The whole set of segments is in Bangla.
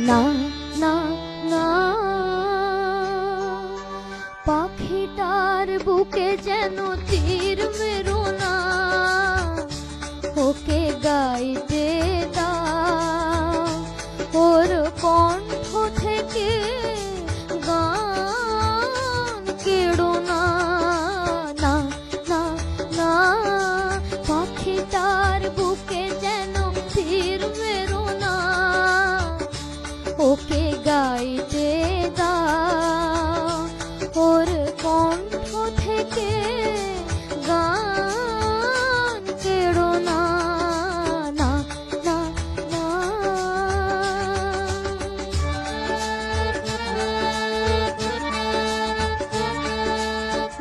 না না না, পাখিটার বুকে যেন তীর মেরো না, ওকে গাইতে দাও, ওর কণ্ঠ থেকে গান কেড়ো না। না না না, পাখিটার বুকে যেন তীর মেরো না, ওকে গাইতে দাও, ওর কণ্ঠ থেকে গান কেড়ো না। না না না,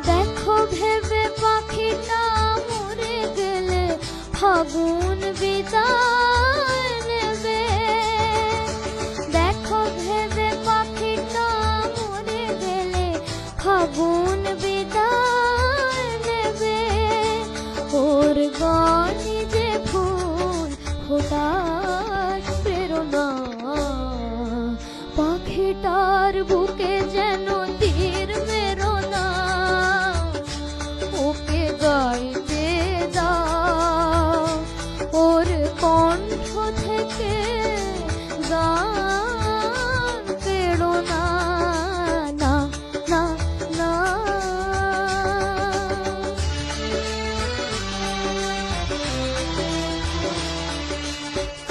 দেখো ভেবে পাখিটা মরে গেলে ফাগুন বিদায় নেবে, দেখো ভেবে পাখিটা মরে গেলে ফাগুন বিদায় নেবে, ওর গানে যে ফুল ফোটার প্রেরণা, পাখিটার বুকে যেন তীর মেরো না, ওকে গাইতে দাও, ওর কণ্ঠ থেকে গান কেড়ো না। না না না,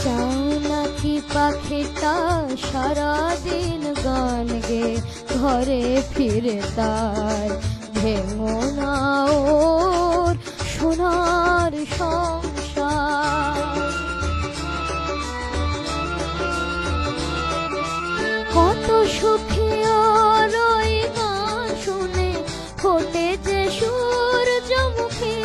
চাও নাকি পাখিটা সারাদিন গান গে ঘরে ফিরে তার ভেঙো না ওর সোনার সংসার। কত সুখী ওর ওই গান শুনে ফোটে যে সূর্যমুখী,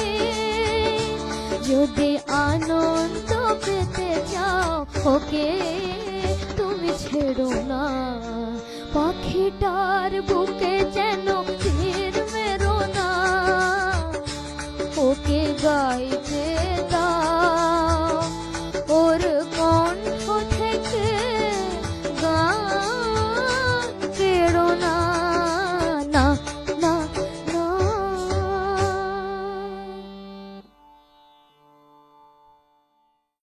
যদি আনন্দ পেতে চাও ওকে তুমি ছেড়ো না, পাখিটার বুকে যেন তীর মেরো না, ওকে গাই